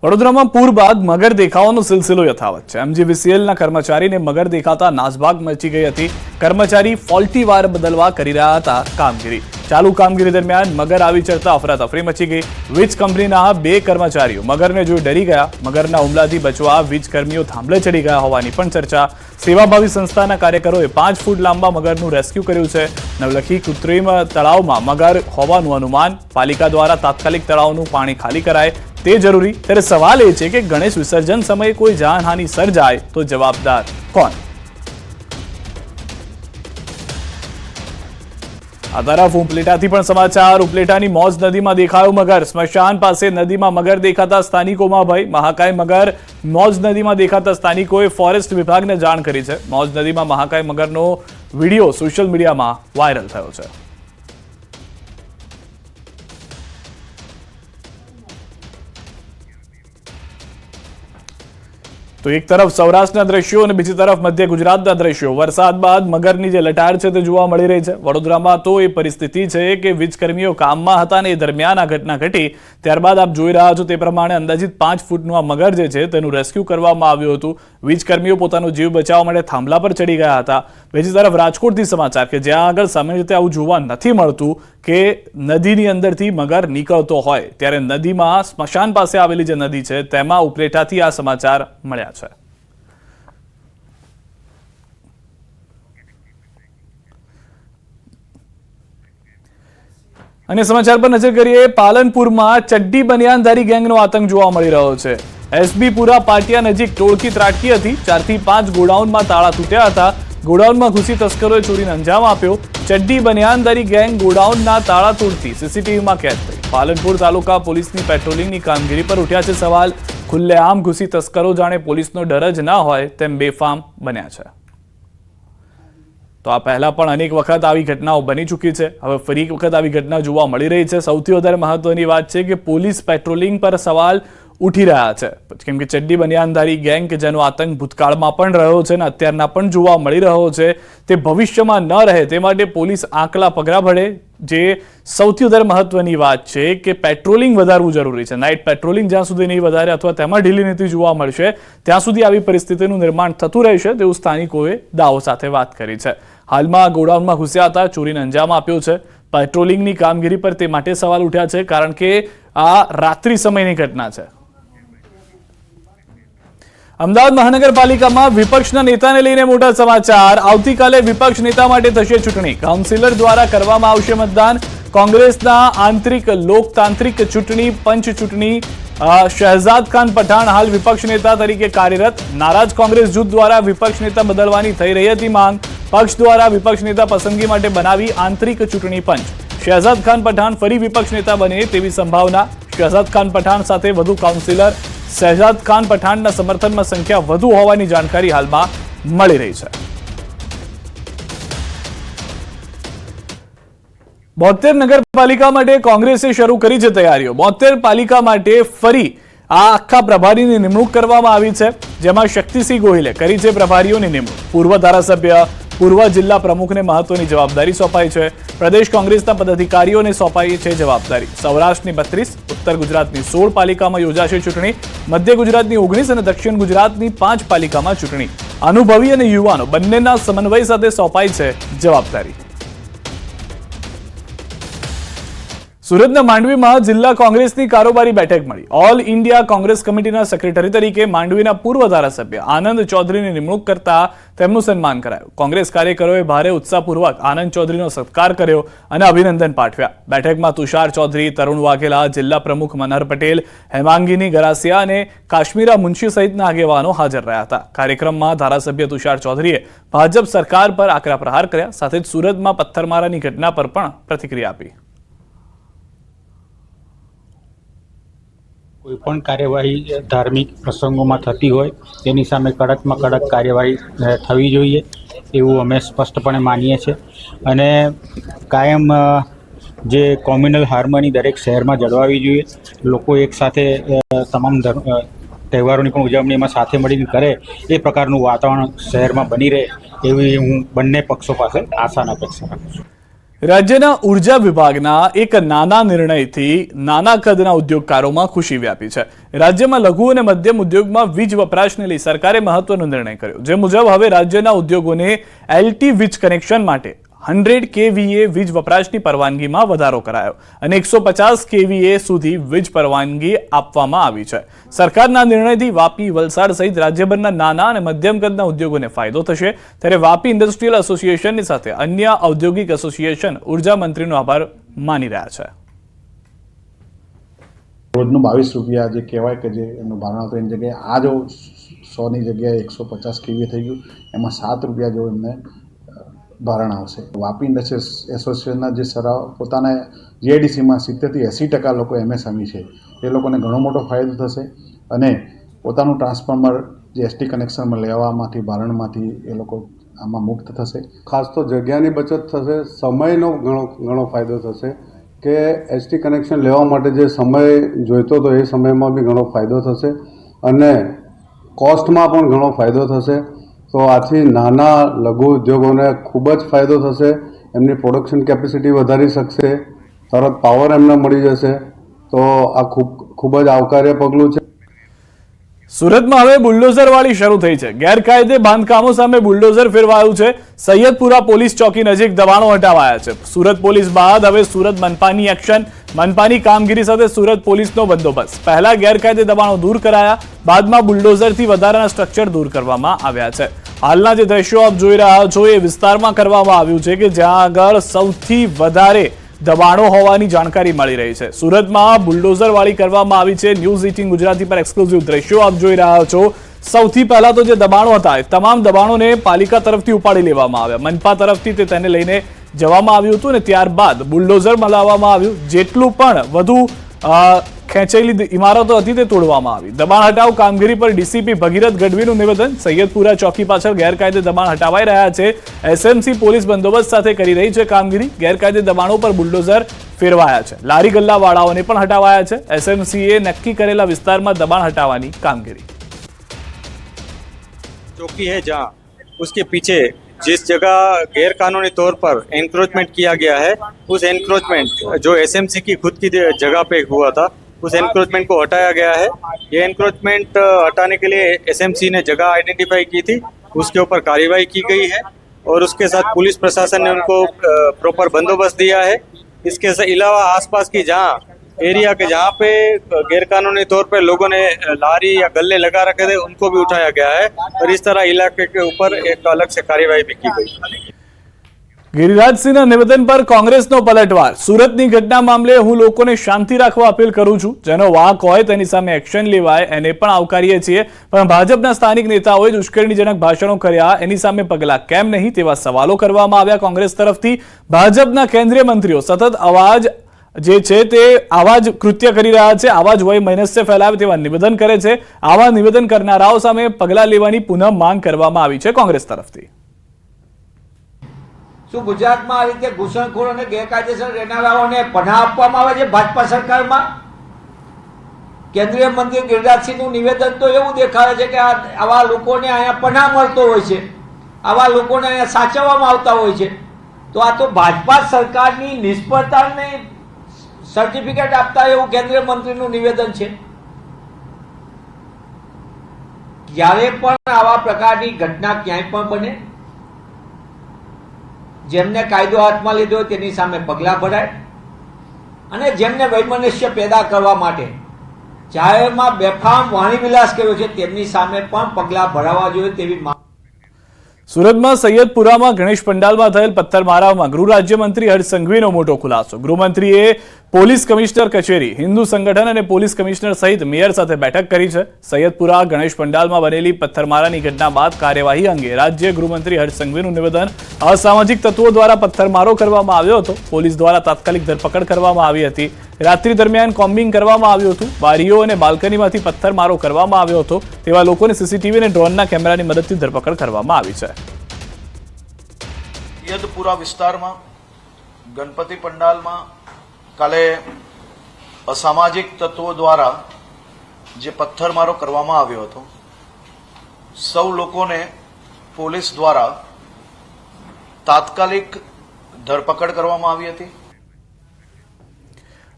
વડોદરામાં પૂર બાદ મગર દેખાવાનો સિલસિલો યથાવત છે। એમજીવીસીએલના કર્મચારીને મગર દેખાતા નાસભાગ મચી ગઈ હતી। કર્મચારી ફોલ્ટી વાયર બદલવા કરી રહ્યા હતા કામગીરી। ચાલુ કામગીરી દરમિયાન મગર આવી ચડતા અફરાતફરી મચી ગઈ। વીજ કંપનીના 2 કર્મચારીઓ મગરને જોઈ ડરી ગયા। મગરના હુમલાથી બચવા વીજ કર્મીઓ થાંભલે ચડી ગયા હોવાની પણ ચર્ચા। સેવાભાવી સંસ્થાના કાર્યકરોએ 5 ફૂટ લાંબા મગરનું રેસ્ક્યુ કર્યું છે। નવલખી કૃત્રિમ તળાવમાં મગર હોવાનું અનુમાન। પાલિકા દ્વારા તાત્કાલિક તળાવનું પાણી ખાલી કરાય તે જરૂરી। ત્યારે સવાલ એ છે કે ગણેશ વિસર્જન સમયે કોઈ જાનહાનિ સર્જાય તો જવાબદાર કોણ? આ તરફ ઉપલેટાથી પણ સમાચાર। ઉપલેટાની મોજ નદીમાં દેખાયો મગર। સ્મશાન પાસે નદીમાં મગર દેખાતા સ્થાનિકોમાં ભય। મહાકાય મગર મોજ નદીમાં દેખાતા સ્થાનિકોએ ફોરેસ્ટ વિભાગને જાણ કરી છે। મોજ નદીમાં મહાકાય મગરનો વિડીયો સોશિયલ મીડિયામાં વાયરલ થયો છે। તો એક તરફ સૌરાષ્ટ્રના દ્રશ્યો અને બીજી તરફ મધ્ય ગુજરાતના દ્રશ્યો। વરસાદ બાદ મગરની જે લટાર છે તે જોવા મળી રહી છે। વડોદરામાં તો એ પરિસ્થિતિ છે કે વીજકર્મીઓ કામમાં હતા ને એ દરમિયાન આ ઘટના ઘટી। ત્યારબાદ આપ જોઈ રહ્યા છો તે પ્રમાણે અંદાજિત 5 ફૂટનું આ મગર જે છે તેનું રેસ્ક્યુ કરવામાં આવ્યું હતું। વીજકર્મીઓ પોતાનો જીવ બચાવવા માટે થાંભલા પર ચડી ગયા હતા। બીજી તરફ રાજકોટથી સમાચાર કે જ્યાં આગળ સામાન્ય રીતે આવું જોવા નથી મળતું કે નદીની અંદરથી મગર નીકળતો હોય, ત્યારે નદીમાં સ્મશાન પાસે આવેલી જે નદી છે તેમાં ઉપલેટાથી આ સમાચાર મળ્યા છે। અને સમાચાર પર નજર કરીએ। પાલનપુરમાં ચડ્ડી બનિયાનધારી ગેંગનો આતંક જોવા મળી રહ્યો છે। એસબીપુરા પાટિયા નજીક ટોળકી ત્રાટકી હતી। 4 થી 5 ગોડાઉનમાં તાળા તૂટ્યા હતા। ગોડાઉનમાં ઘૂસી તસ્કરોએ ચોરીને અંજામ આપ્યો। ચડ્ડી બનિયાનધારી ગેંગ ગોડાઉનના તાળા તોડતી સીસીટીવીમાં કેદ થઈ। પાલનપુર તાલુકા પોલીસની પેટ્રોલિંગની કામગીરી પર ઉઠ્યા છે સવાલ। ખુલ્લેઆમ ઘૂસી તસ્કરો જાણે પોલીસનો ડર જ ના હોય તેમ બેફામ બન્યા છે। તો આ પહેલા પણ અનેક વખત આવી ઘટનાઓ બની ચૂકી છે। હવે ફરી એક વખત આવી ઘટના જોવા મળી રહી છે। સૌથી વધારે મહત્વની વાત છે કે પોલીસ પેટ્રોલિંગ પર સવાલ ઉઠી રહ્યા છે, કેમ કે ચડ્ડી બનિયાનધારી ગેંગ કે જેનો આતંક ભૂતકાળમાં પણ રહ્યો છે અને અત્યારના પણ જોવા મળી રહ્યો છે તે ભવિષ્યમાં ન રહે તે માટે પોલીસ આંકલા પગલા ભળે। જે સૌથી વધારે મહત્વની વાત છે કે પેટ્રોલિંગ વધારવું જરૂરી છે। નાઇટ પેટ્રોલિંગ જ્યાં સુધી નહીં વધારે અથવા તેમાં ઢીલી નીતિ જોવા મળશે ત્યાં સુધી આવી પરિસ્થિતિનું નિર્માણ થતું રહેશે તેવું સ્થાનિકોએ દાવો સાથે વાત કરી છે। હાલમાં ગોડાઉનમાં ઘૂસ્યા હતા, ચોરીને અંજામ આપ્યો છે। પેટ્રોલિંગની કામગીરી પર તે માટે સવાલ ઉઠ્યા છે કારણ કે આ રાત્રિ સમયની ઘટના છે। અમદાવાદ મહાનગરપાલિકામાં વિપક્ષના નેતાને લઈને મોટા સમાચાર। આવતીકાલે વિપક્ષ નેતા માટે થશે ચૂંટણી। કાઉન્સિલર દ્વારા કરવામાં આવશે મતદાન। કોંગ્રેસના આંતરિક લોકતાંત્રિક ચૂંટણી પંચ ચૂંટણી। શહેજાદ ખાન પઠાણ હાલ વિપક્ષ નેતા તરીકે કાર્યરત। નારાજ કોંગ્રેસ જૂથ દ્વારા વિપક્ષ નેતા બદલવાની થઈ રહી હતી માંગ। પક્ષ દ્વારા વિપક્ષ નેતા પસંદગી માટે બનાવી આંતરિક ચૂંટણી પંચ। શહેજાદ ખાન પઠાણ ફરી વિપક્ષ નેતા બને તેવી સંભાવના। શહેજાદ ખાન પઠાણ સાથે વધુ કાઉન્સિલર। શહેજાદ ખાન પઠાણના સમર્થનમાં સંખ્યા વધુ હોવાની જાણકારી હાલમાં મળી રહી છે। 72 નગરપાલિકા માટે કોંગ્રેસે શરૂ કરી છે તૈયારીઓ। 72 પાલિકા માટે ફરી આ આખા પ્રભારીની નિમણૂક કરવામાં આવી છે, જેમાં શક્તિસિંહ ગોહિલે કરી છે પ્રભારીઓની નિમણૂક। પૂર્વ ધારાસભ્ય, પૂર્વ જિલ્લા પ્રમુખને મહત્વની જવાબદારી સોંપાઈ છે। પ્રદેશ કોંગ્રેસના પદાધિકારીઓને સોંપાઈ છે જવાબદારી। સૌરાષ્ટ્રની 32, ઉત્તર ગુજરાતની 16 પાલિકામાં યોજાશે ચૂંટણી। મધ્ય ગુજરાતની 19 અને દક્ષિણ ગુજરાતની 5 પાલિકામાં ચૂંટણી। અનુભવી અને યુવાનો બંનેના સમન્વય સાથે સોંપાઈ છે જવાબદારી। સુરતના માંડવીમાં જિલ્લા કોંગ્રેસની કારોબારી બેઠક મળી। ઓલ ઇન્ડિયા કોંગ્રેસ કમિટીના સેક્રેટરી તરીકે માંડવીના પૂર્વ ધારાસભ્ય આનંદ ચૌધરીની નિમણૂક કરતા તેમનું સન્માન કરાયું। કોંગ્રેસ કાર્યકરોએ ભારે ઉત્સાહપૂર્વક આનંદ ચૌધરીનો સત્કાર કર્યો અને અભિનંદન પાઠવ્યા। બેઠકમાં તુષાર ચૌધરી, તરુણ વાઘેલા, જિલ્લા પ્રમુખ મનહર પટેલ, હેમાંગીની ગરાસિયા અને કાશ્મીરા મુનશી સહિતના આગેવાનો હાજર રહ્યા હતા। કાર્યક્રમમાં ધારાસભ્ય તુષાર ચૌધરીએ ભાજપ સરકાર પર આકરા પ્રહાર કર્યા, સાથે જ સુરતમાં પથ્થરમારાની ઘટના પર પણ પ્રતિક્રિયા આપી। કોઈ પણ કાર્યવાહી ધાર્મિક પ્રસંગોમાં થતી હોય તેની સામે કડકમાં કડક કાર્યવાહી થવી જોઈએ એવું અમે સ્પષ્ટપણે માનીએ છીએ। અને કાયમ જે કોમ્યુનલ હાર્મની દરેક શહેરમાં જળવાવી જોઈએ। લોકો એકસાથે તમામ તહેવારોની પણ ઉજવણીમાં સાથે મળીને કરે એ પ્રકારનું વાતાવરણ શહેરમાં બની રહે એવી હું બંને પક્ષો પાસે આશા અને અપેક્ષા રાખું છું। રાજ્યના ઉર્જા વિભાગના એક નાના નિર્ણયથી નાના કદના ઉદ્યોગકારોમાં ખુશી વ્યાપી છે. રાજ્યમાં લઘુ અને મધ્યમ ઉદ્યોગમાં વીજ વપરાશને લઈ સરકારે મહત્વનો નિર્ણય કર્યો, જે મુજબ હવે રાજ્યના ઉદ્યોગોને એલટી વીજ કનેક્શન માટે 100 kVA વીજ વપરાશની પરવાનગીમાં વધારો કરાયો અને 150 kVA સુધી વીજ પરવાનગી આપવામાં આવી છે. સરકારના નિર્ણયથી વાપી, વલસાડ સહિત રાજ્યભરના નાના અને મધ્યમ કદના ઉદ્યોગોને ફાયદો થશે. ત્યારે વાપી ઇન્ડસ્ટ્રીયલ એસોસિએશનની સાથે અન્ય ઔદ્યોગિક એસોસિએશન ઉર્જા મંત્રીનો આભાર માની રહ્યા છે. રોજનું 22 રૂપિયા જે કહેવાય કે જે એનું ભારણ હતું એની જગ્યાએ આ જો 100ની જગ્યાએ 150 kVA થઈ ગયું, એમાં 7 રૂપિયા જો એમને ભારણ આવશે. વાપી ઇન્ડસ્ટ્રીયલ એસોસિએશનના જે પોતાના જીઆઈડીસીમાં 70થી 80% લોકો એમએસએમઈ છે, એ લોકોને ઘણો મોટો ફાયદો થશે અને પોતાનું ટ્રાન્સફોર્મર જે એસટી કનેક્શનમાં લેવામાંથી ભારણમાંથી એ લોકો આમાં મુક્ત થશે. ખાસ તો જગ્યાની બચત થશે, સમયનો ઘણો ફાયદો થશે કે એસટી કનેક્શન લેવા માટે જે સમય જોઈતો હતો એ સમયમાં બી ઘણો ફાયદો થશે અને કોસ્ટમાં પણ ઘણો ફાયદો થશે. તો આથી નાના લઘુ ઉદ્યોગોને ખૂબ જ ફાયદો થશે. એમની પ્રોડક્શન કેપેસિટી વધારી શકશે, તરત પાવર એમને મળી જશે. તો આ ખૂબ જ આવકાર્ય પગલું છે. સુરતમાં હવે બુલડોઝર વાળી શરૂ થઈ છે. ગેરકાયદે બાંધકામો સામે બુલડોઝર ફેરવાયું છે. સૈયદપુરા પોલીસ ચોકી નજીક દબાણો હટાવાયા છે. સુરત પોલીસ બાદ હવે સુરત મનપાની એક્શન. મનપાની કામગીરી સાથે સુરત પોલીસનો બંદોબસ્ત. પહેલા ગેરકાયદે દબાણો દૂર કરાયા, બાદમાં બુલડોઝરથી વધારાના સ્ટ્રક્ચર દૂર કરવામાં આવ્યા છે. હાલના જે દ્રશ્યો આપ જોઈ રહ્યા છો એ વિસ્તારમાં કરવામાં આવ્યું છે કે જ્યાં આગળ સૌથી વધારે દબાણો હોવાની જાણકારી મળી રહી છે. સુરતમાં બુલડોઝર વાળી કરવામાં આવી છે. ન્યૂઝ 18 ગુજરાતી પર એક્સક્લુઝિવ દ્રશ્યો આપ જોઈ રહ્યા છો. સૌથી પહેલા તો જે દબાણો હતા તમામ દબાણોને પાલિકા તરફથી ઉપાડી લેવામાં આવ્યા. મનપા તરફથી તેને લઈને જવામાં આવ્યું હતું અને ત્યારબાદ બુલડોઝરમાં લાવવામાં આવ્યું. જેટલું પણ વધુ ખેંચાયેલી ઇમારતો હતી તે તોડવામાં આવી. દબાણ હટાવ કામગીરી પર ડીસીપી ભગીરથ ગઢવીનું નિવેદન. સૈયદપુરા ચોકી પાછળ ગેરકાયદે દબાણ હટાવાઈ રહ્યા છે. એસએમસી પોલીસ બંદોબસ્ત સાથે કરી રહી છે કામગીરી. ગેરકાયદે દબાણો પર બુલડોઝર ફેરવાયા છે. લારી ગલ્લાવાળાઓને પણ હટાવાયા છે. એસએમસીએ નક્કી કરેલા વિસ્તારમાં દબાણ હટાવવાની કામગીરી. चौकी है जहाँ उसके पीछे जिस जगह गैर कानूनी तौर पर एनक्रोचमेंट किया गया है, उस एनक्रोचमेंट जो एसएमसी की खुद की जगह पे हुआ था, उस एनक्रोचमेंट को हटाया गया है. ये एनक्रोचमेंट हटाने के लिए एसएमसी ने जगह आइडेंटिफाई की थी, उसके ऊपर कार्रवाई की गई है और उसके साथ पुलिस प्रशासन ने उनको प्रॉपर बंदोबस्त दिया है. इसके अलावा आसपास की जहाँ एरिया के जहाँ पे गैरकानूनी तौर पे लोगों ने लारी या गल्ले लगा रखे थे, उनको भी उठाया गया है और इस तरह इलाके के ऊपर एक अलग से कार्यवाही भी की गई. ગિરિરાજસિંહના નિવેદન પર કોંગ્રેસનો પલટવાર. સુરતની ઘટના મામલે હું લોકોને શાંતિ રાખવા અપીલ કરું છું. જેનો વાંક હોય તેની સામે એક્શન લેવાય એને પણ આવકારીએ છીએ, પણ ભાજપના સ્થાનિક નેતાઓએ દુષ્કર્મીજનક ભાષણો કર્યા એની સામે પગલાં કેમ નહીં તેવા સવાલો કરવામાં આવ્યા કોંગ્રેસ તરફથી. ભાજપના કેન્દ્રીય મંત્રીઓ સતત અવાજ જે છે તે આવા જ કૃત્ય કરી રહ્યા છે, આવા જ વય મનસ્ય ફેલાવે તેવા નિવેદન કરે છે. આવા નિવેદન કરનારાઓ સામે પગલાં લેવાની પુનઃ માંગ કરવામાં આવી છે કોંગ્રેસ તરફથી. શું ગુજરાતમાં આ રીતે ઘૂસણખોર અને ગેરકાયદેસર રહેનારાઓને પનાહ આપવામાં આવે છે ભાજપા સરકારમાં? કેન્દ્રીય મંત્રી ગિરિરાજસિંહનું નિવેદન તો એવું દેખાડે છે કે આવા લોકોને અહીંયા પનાહ મળતો હોય છે, આવા લોકોને અહીંયા સાચવવામાં આવતા હોય છે. તો આ તો ભાજપા સરકારની નિષ્ફળતાને સર્ટિફિકેટ આપતા એવું કેન્દ્રીય મંત્રીનું નિવેદન છે. જ્યારે પણ આવા પ્રકારની ઘટના ક્યાંય પણ બને, જેમને કાયદો હાથમાં લીધો હોય તેની સામે પગલાં ભરાય અને જેમને વૈમનસ્ય પેદા કરવા માટે જાહેરમાં બેફામ વાણીવિલાસ કર્યો છે તેમની સામે પણ પગલાં ભરાવા જોઈએ તેવી માંગ. સુરતમાં સૈયદપુરામાં ગણેશ પંડાલમાં થયેલ પથ્થરમારામાં ગૃહ રાજ્યમંત્રી હર્ષ સંઘવીનો મોટો ખુલાસો. ગૃહમંત્રીએ પોલીસ કમિશનર કચેરી, હિન્દુ સંગઠન અને પોલીસ કમિશનર સહિત મેયર સાથે બેઠક કરી છે. સૈયદપુરા ગણેશ પંડાલમાં બનેલી પથ્થરમારાની ઘટના બાદ કાર્યવાહી અંગે રાજ્ય ગૃહમંત્રી હર્ષ સંઘવીનું નિવેદન. અસામાજિક તત્વો દ્વારા પથ્થરમારો કરવામાં આવ્યો હતો. પોલીસ દ્વારા તાત્કાલિક ધરપકડ કરવામાં આવી હતી. રાત્રિ દરમિયાન કોમ્બિંગ કરવામાં આવ્યું હતું. બારીઓ અને બાલ્કનીમાંથી પથ્થરમારો કરવામાં આવ્યો હતો તેવા લોકોને સીસીટીવી અને ડ્રોનના કેમેરાની મદદથી ધરપકડ કરવામાં આવી છે. સૈયદપુરા વિસ્તારમાં ગણપતિ પંડાલમાં કાલે અસામાજિક તત્વો દ્વારા જે પથ્થરમારો કરવામાં આવ્યો હતો, સૌ લોકોને પોલીસ દ્વારા તાત્કાલિક ધરપકડ કરવામાં આવી હતી।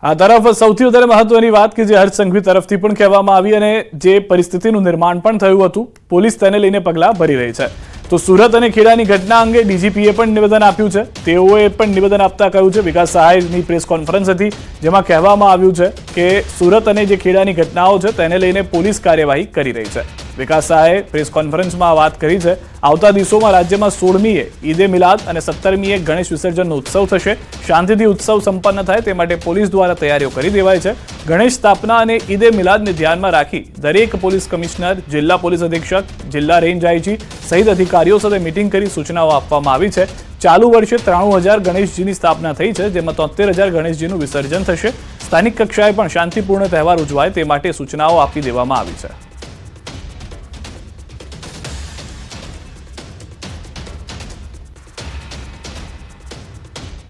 આ તરફ સૌથી વધારે મહત્વની વાત કે જે હર્ષ સંઘવી તરફથી પણ કહેવામાં આવી અને જે પરિસ્થિતિનું નિર્માણ પણ થયું હતું, પોલીસ તેને લઈને પગલાં ભરી રહી છે। તો સુરત અને ખેડાની ઘટના અંગે ડીજીપીએ પણ નિવેદન આપ્યું છે। તેઓએ પણ નિવેદન આપતા કહ્યું છે, વિકાસ સહાયની પ્રેસ કોન્ફરન્સ હતી જેમાં કહેવામાં આવ્યું છે કે સુરત અને જે ખેડાની ઘટનાઓ છે તેને લઈને પોલીસ કાર્યવાહી કરી રહી છે। વિકાસ સહાયે પ્રેસ કોન્ફરન્સમાં વાત કરી છે। આવતા દિવસોમાં રાજ્યમાં 16મીએ ઈદે મિલાદ અને 17મીએ ગણેશ વિસર્જનનો ઉત્સવ થશે। શાંતિથી ઉત્સવ સંપન્ન થાય તે માટે પોલીસ દ્વારા તૈયારીઓ કરી દેવાઈ છે। ગણેશ સ્થાપના અને ઈદે મિલાદને ધ્યાનમાં રાખી દરેક પોલીસ કમિશનર, જિલ્લા પોલીસ અધિક્ષક, જિલ્લા રેન્જ આઈજી સહિત અધિકારીઓ સાથે મીટિંગ કરી સૂચનાઓ આપવામાં આવી છે। ચાલુ વર્ષે 93,000 ગણેશજીની સ્થાપના થઈ છે, જેમાં 73,000 ગણેશજીનું વિસર્જન થશે। સ્થાનિક કક્ષાએ પણ શાંતિપૂર્ણ તહેવાર ઉજવાય તે માટે સૂચનાઓ આપી દેવામાં આવી છે।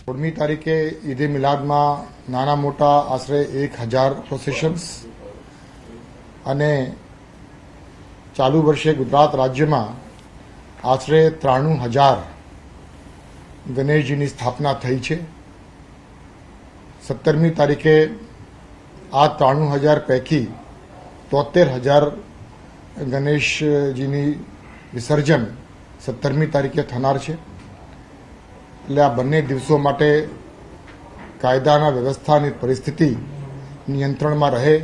सोलमी तारीखे ईद मिलाद में नाना मोटा आश्रे 1,000 प्रोसेशन्स अने चालू वर्षे गुजरात राज्य में आश्रे 93,000 गणेशजी स्थापना थई छे। 17मी तारीखे आ 93,000 पैकी 73,000 गणेशजी विसर्जन 17मी तारीखे थनार छे। એટલે આ બંને દિવસો માટે કાયદાના વ્યવસ્થાની પરિસ્થિતિ નિયંત્રણમાં રહે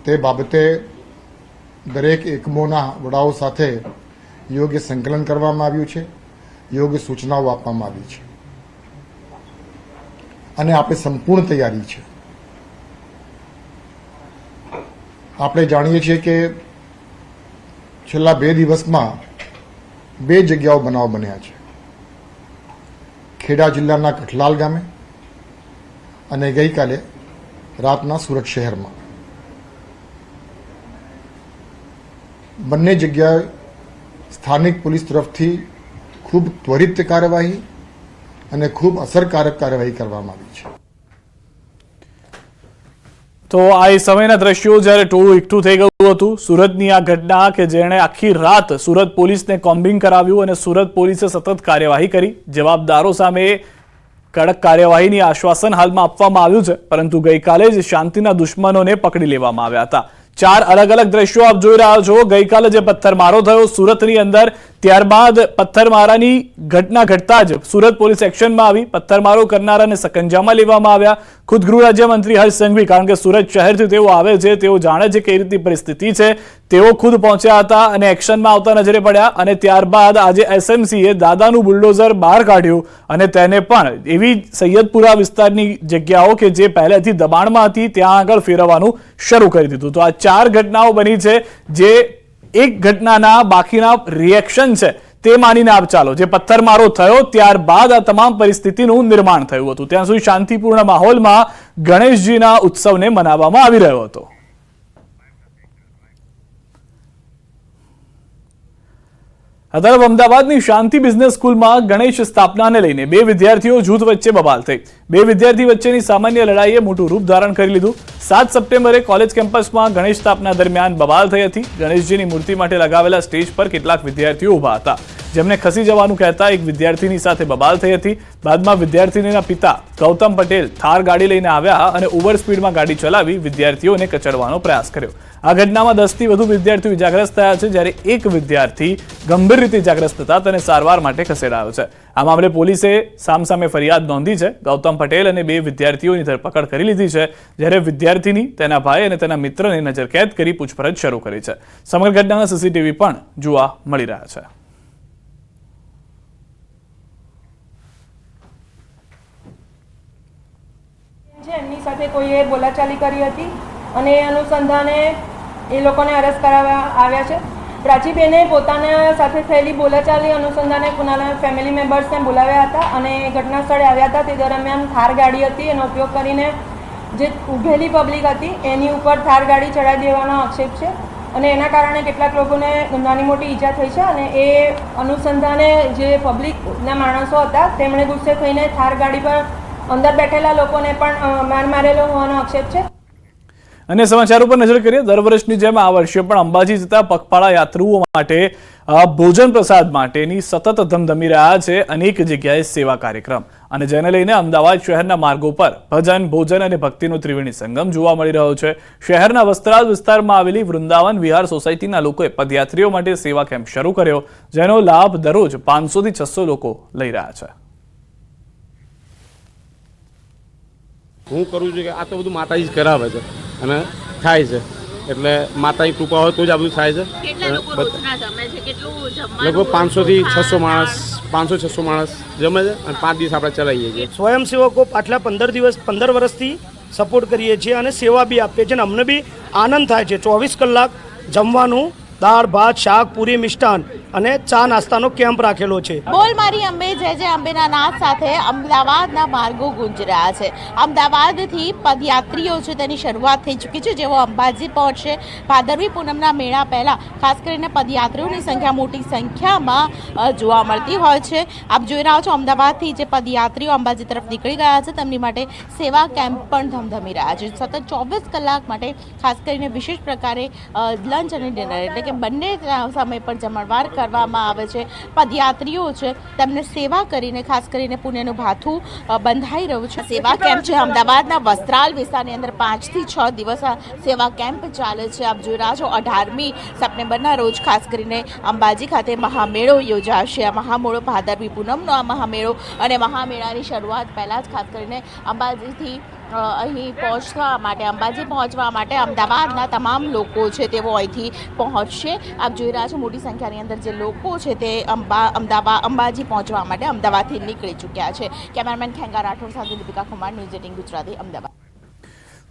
તે બાબતે દરેક એકમોના વડાઓ સાથે યોગ્ય સંકલન કરવામાં આવ્યું છે, યોગ્ય સૂચનાઓ આપવામાં આવી છે અને આપણે સંપૂર્ણ તૈયારી છે। આપણે જાણીએ છીએ કે છેલ્લા 2 દિવસમાં 2 જગ્યાઓ બનાવ બન્યા છે। ખેડા જિલ્લાના કઠલાલ ગામે અને ગઈકાલે રાતના સુરત શહેરમાં બંને જગ્યાએ સ્થાનિક પોલીસ તરફથી ખૂબ ત્વરિત કાર્યવાહી અને ખૂબ અસરકારક કાર્યવાહી કરવામાં આવી છે। તો આ એ સમયના દ્રશ્યો જ્યારે ટોળું એકઠું થઈ ગયું હતું। સુરતની આ ઘટના કે જેણે આખી રાત સુરત પોલીસને કોમ્બિંગ કરાવ્યું અને સુરત પોલીસે સતત કાર્યવાહી કરી। જવાબદારો સામે કડક કાર્યવાહીની આશ્વાસન હાલમાં આપવામાં આવ્યું છે, પરંતુ ગઈકાલે જ શાંતિના દુશ્મનોને પકડી લેવામાં આવ્યા હતા। 4 અલગ અલગ દ્રશ્યો આપ જોઈ રહ્યા છો। ગઈકાલે જે પથ્થરમારો થયો સુરતની અંદર, ત્યારબાદ પથ્થરમારાની ઘટના ઘટતા જ સુરત પોલીસ એક્શનમાં આવી, પથ્થરમારો કરનારાને સકંજામાં લેવામાં આવ્યા। ખુદ ગૃહ રાજ્યમંત્રી હર્ષ સંઘવી, કારણ કે સુરત શહેરથી તેઓ આવે છે, તેઓ જાણે છે કઈ રીતની પરિસ્થિતિ છે, તેઓ ખુદ પહોંચ્યા હતા અને એક્શનમાં આવતા નજરે પડ્યા। અને ત્યારબાદ આજે એસએમસીએ દાદાનું બુલડોઝર બહાર કાઢ્યું અને તેને પણ એવી સૈયદપુરા વિસ્તારની જગ્યાઓ કે જે પહેલેથી દબાણમાં હતી ત્યાં આગળ ફેરવવાનું શરૂ કરી દીધું। તો આ 4 ઘટનાઓ બની છે, જે એક ઘટનાના બાકીના રિએક્શન છે તે માનીને આપ ચાલો। જે પથ્થરમારો થયો ત્યારબાદ આ તમામ પરિસ્થિતિનું નિર્માણ થયું હતું। ત્યાં સુધી શાંતિપૂર્ણ માહોલમાં ગણેશજીના ઉત્સવને મનાવવામાં આવી રહ્યો હતો। આ તરફ અમદાવાદની શાંતિ બિઝનેસ સ્કૂલમાં ગણેશ સ્થાપનાને લઈને 2 વિદ્યાર્થીઓ જૂથ વચ્ચે બબાલ થઈ। 2 વિદ્યાર્થી વચ્ચેની સામાન્ય લડાઈએ મોટું રૂપ ધારણ કરી લીધું। 7 સપ્ટેમ્બરે કોલેજ કેમ્પસમાં ગણેશ સ્થાપના દરમિયાન બબાલ થઈ હતી। ગણેશજીની મૂર્તિ માટે લગાવેલા સ્ટેજ પર કેટલાક વિદ્યાર્થીઓ ઊભા હતા, જેમને ખસી જવાનું કહેતા એક વિદ્યાર્થીની સાથે બબાલ થઈ હતી। બાદમાં વિદ્યાર્થીનીના પિતા ગૌતમ પટેલ થાર ગાડી લઈને આવ્યા અને ઓવર સ્પીડમાં ગાડી ચલાવી વિદ્યાર્થીઓને કચડવાનો પ્રયાસ કર્યો। આ ઘટનામાં 10થી વધુ વિદ્યાર્થીઓ ઇજાગ્રસ્ત થયા છે, જ્યારે એક વિદ્યાર્થી ગંભીર રીતે ઇજાગ્રસ્ત થતા તેને સારવાર માટે ખસેડાયો છે। આ મામલે પોલીસે સામસામે ફરિયાદ નોંધી છે। ગૌતમ પટેલ અને 2 વિદ્યાર્થીઓની ધરપકડ કરી લીધી છે, જ્યારે વિદ્યાર્થીની તેના ભાઈ અને તેના મિત્રને નજરકેદ કરી પૂછપરછ શરૂ કરી છે। સમગ્ર ઘટનાના સીસીટીવી પણ જોવા મળી રહ્યા છે। એમની સાથે કોઈએ બોલાચાલી કરી હતી અને એ અનુસંધાને એ લોકોને અરેસ્ટ કરાવવા આવ્યા છે। પ્રાચીબેને પોતાના સાથે થયેલી બોલાચાલી અનુસંધાને કુનાલા ફેમિલી મેમ્બર્સને બોલાવ્યા હતા અને ઘટના સ્થળે આવ્યા હતા। તે દરમિયાન થાર ગાડી હતી, એનો ઉપયોગ કરીને જે ઊભેલી પબ્લિક હતી એની ઉપર થાર ગાડી ચડાવી દેવાનો આક્ષેપ છે અને એના કારણે કેટલાક લોકોને નાની મોટી ઈજા થઈ છે અને એ અનુસંધાને જે પબ્લિકના માણસો હતા તેમણે ગુસ્સે થઈને થાર ગાડી પર અંદર બેઠેલા લોકોને પણ માર મારેલો હોવાનો આક્ષેપ છે। અને સમાચારો પર નજર કરીએ। દર વર્ષની જેમ આ વર્ષે પણ અંબાજી જતા પગપાળા યાત્રીઓ માટે ભોજન પ્રસાદ માટેની સતત ધમધમી રહ્યા છે અનેક જગ્યાએ સેવા કાર્યક્રમ। અને જેને લઈને અમદાવાદ શહેરના માર્ગો પર ભજન, ભોજન અને ભક્તિનો ત્રિવેણી સંગમ જોવા મળી રહ્યો છે. શહેરના વસ્ત્રાલ વિસ્તારમાં આવેલી વૃંદાવન વિહાર સોસાયટીના લોકોએ પદયાત્રીઓ માટે સેવા કેમ્પ શરૂ કર્યો, જેનો લાભ દરરોજ 500 થી 600 લોકો લઈ રહ્યા છે. હું કરું છું કે આ તો બધું માતાજી જ કરાવે છે અને થાય છે, એટલે માતાની કૃપા હોય તો જ આ બધું થાય છે. લગભગ 500 થી 600 માણસ 500-600 માણસ જમે છે અને 5 દિવસ આપણે ચલાવીએ છીએ. સ્વયંસેવકો પાછલા 15 વર્ષથી સપોર્ટ કરીએ છીએ અને સેવા બી આપીએ છીએ અને અમને બી આનંદ થાય છે. 24 કલાક જમવાનું, દાળ, ભાત, શાક, પૂરી, મિષ્ટાન અને ચા નાસ્તાનો કેમ્પ રાખેલો છે. બોલ મારી અંબે જય જય અંબેના નાદ સાથે અમદાવાદના માર્ગો ગુંજી રહ્યા છે. અમદાવાદથી પદયાત્રીઓ છે તેની શરૂઆત થઈ ચૂકી છે. જેઓ અંબાજી પહોંચશે ભાદરવી પૂનમના મેળા પહેલા ખાસ કરીને પદયાત્રીઓની સંખ્યા મોટી સંખ્યામાં જોવા મળતી હોય છે. આપ જોઈ રહ્યા છો અમદાવાદથી જે પદયાત્રીઓ અંબાજી તરફ નીકળી ગયા છે તેમની માટે સેવા કેમ્પ પણ ધમધમી રહ્યા છે. સતત 24 કલાક માટે ખાસ કરીને વિશેષ પ્રકારે લંચ અને ડિનર એટલે કે બંને સમય પર જમણવાર કરવામાં આવે છે. પદયાત્રીઓ છે તેમને સેવા કરીને ખાસ કરીને પુણ્યનું ભાથું બંધાઈ રહ્યું છે. સેવા કેમ્પ છે અમદાવાદના વસ્ત્રાલ વિસ્તારની અંદર 5 થી 6 દિવસ આ સેવા કેમ્પ ચાલે છે. આપ જોઈ રહ્યા છો 18મી સપ્ટેમ્બરના રોજ ખાસ કરીને અંબાજી ખાતે મહામેળો યોજાશે. આ મહામેળો ભાદરવી પૂનમનો આ મહામેળો અને મહામેળાની શરૂઆત પહેલાં જ ખાસ કરીને અંબાજીથી અહીં અંબાજી પહોંચવા માટે અમદાવાદના તમામ લોકો છે તેઓ અહીંથી પહોંચશે. આપ જોઈ રહ્યા છો મોટી સંખ્યાની અંદર જે લોકો છે તે અંબાજી પહોંચવા માટે અમદાવાદથી નીકળી ચૂક્યા છે. કેમેરામેન ખેંગા રાઠોડ સાથે દીપિકા કુમાર, ન્યૂઝ 18 ગુજરાતી, અમદાવાદ.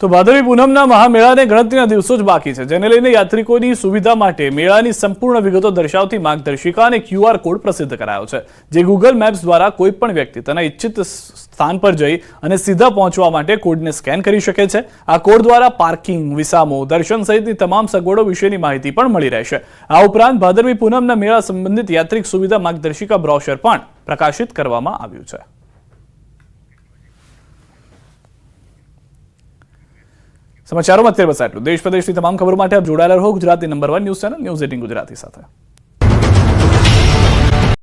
તો ભાદરવી પૂનમના મહામેળાને ગણતરીના દિવસો જ બાકી છે, જેને લઈને યાત્રિકોની સુવિધા માટે મેળાની સંપૂર્ણ વિગતો દર્શાવતી માર્ગદર્શિકા અને QR કોડ પ્રસિદ્ધ કરાયો છે, જે ગૂગલ મેપ્સ દ્વારા કોઈ પણ વ્યક્તિ તેના ઇચ્છિત સ્થાન પર જઈ અને સીધા પહોંચવા માટે કોડને સ્કેન કરી શકે છે. આ કોડ દ્વારા પાર્કિંગ, વિસામો, દર્શન સહિતની તમામ સગવડો વિશેની માહિતી પણ મળી રહેશે. આ ઉપરાંત ભાદરવી પૂનમના મેળા સંબંધિત યાત્રિક સુવિધા માર્ગદર્શિકા બ્રોશર પણ પ્રકાશિત કરવામાં આવ્યું છે. સમાચારોમાં અત્યારે બસ આટલું. દેશ પ્રદેશની તમામ ખબરો માટે આપ જોડાયેલા રહો Gujarati number 1 news channel news 18 Gujarati સાથે.